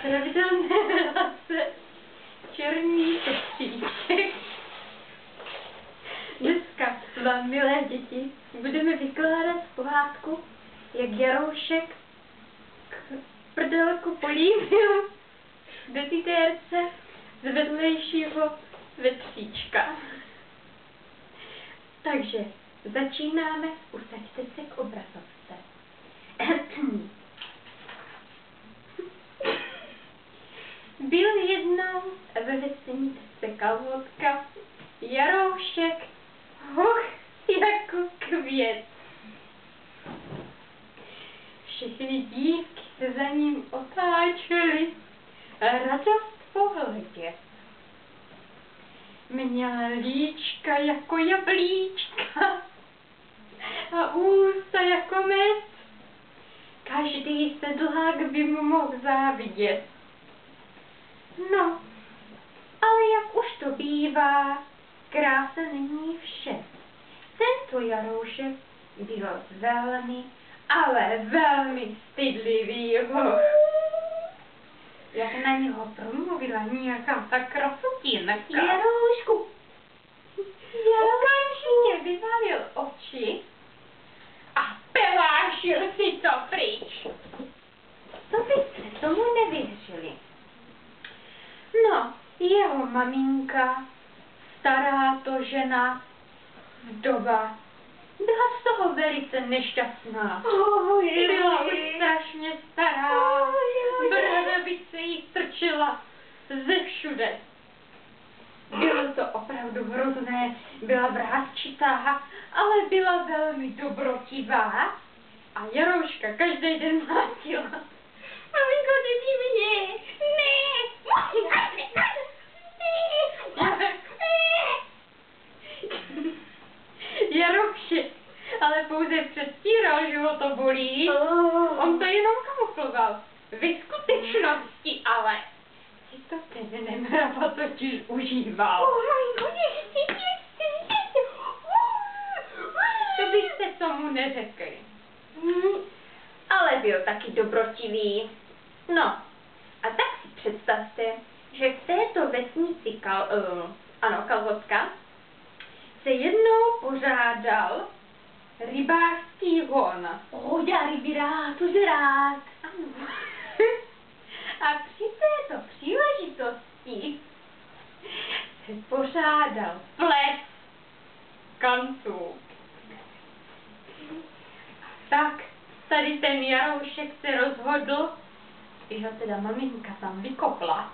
Pravidelné relace, černý pestříček. Dneska vám, milé děti, budeme vykládat pohádku, jak Jaroušek k prdelku políbil desitérce z vedlejšího vetříčka. Takže začínáme, usaďte se k obrazovce. Byl jednou ve vesničce Kalhotka Jaroušek, hoch jako květ. Všechny dívky se za ním otáčely, radost pohledět. Měla líčka jako jablíčka a ústa jako med. Každý sedlák by mu mohl závidět. No, ale jak už to bývá, krása není vše. Tento Jaroušek byl velmi, ale velmi stydlivý hoch. Jak na něho promluvila nějaká ta krasotínka. Jaroušku! Okamžitě vyvalil oči a pelášil si to pryč. To byste tomu nevěřili. No, jeho maminka, stará to žena, vdova, byla z toho velice nešťastná. Byla už strašně stará, bradavice jí trčela ze všude. Bylo to opravdu hrozné, byla vrásčitá, ale byla velmi dobrotivá a Jarouška každý den mlátila. Maminko, nebij mě! Ne! Jaroušek ale pouze předstíral, že ho to bolí. On to jenom kamufloval. Ve skutečnosti ale si to ten nemrava totiž užíval. Maminko, nechci. To byste tomu neřekli. Ale byl taky dobrotivý. No, a tak si představte, že v této vesnici Kalhotka se jednou pořádal rybářský hon. Já ryby rád, už rád. Ano. A při této příležitosti se pořádal ples kanců. Tak tady ten Jaroušek se rozhodl, že ho teda maminka tam vykopla.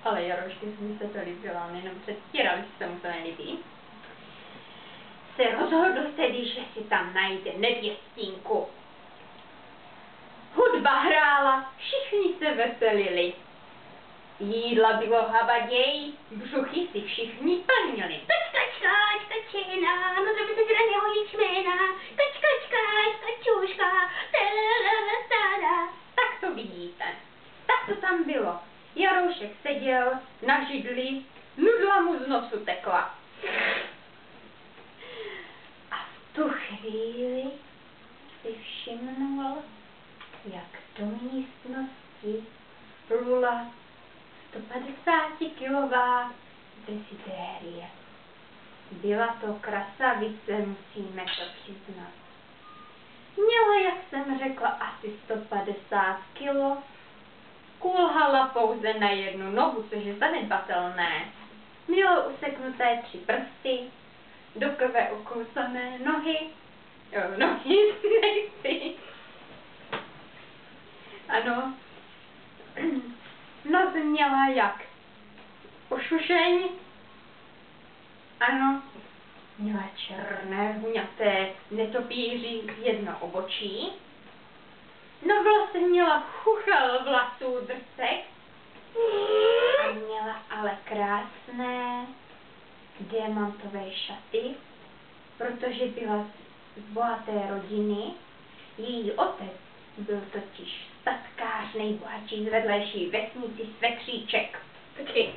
Ale Jaroušky se to líbilo, jenom předstíral, že se mu to nelíbí. Se rozhodl tedy, že si tam najde nevěstínku. Hudba hrála, všichni se veselili. Jídla bylo habaděj, břuchy si všichni plnili. Kačina, no to by se zraněho ječména. Kačuška, Tak to vidíte. Tak to tam bylo. Jaroušek seděl na židli, nudla mu z nosu tekla. A v tu chvíli si všimnul, jak do místnosti plula 150kilová desitérie. Byla to krasavice, musíme to přiznat. Měla, jak jsem řekla, asi 150 kilo. Kulhala pouze na jednu nohu, což je zanedbatelné. Měla useknuté 3 prsty, do krve ukousané nohy, nechci. Ano, noc měla jak ošušeň, ano, měla černé, huňaté netopíří jedno obočí. No vlastně měla chuchel vlasů drcek a měla ale krásné diamantové šaty, protože byla z bohaté rodiny. Její otec byl totiž statkář nejbohatší z vedlejší vesnici Svetříček. Počkej,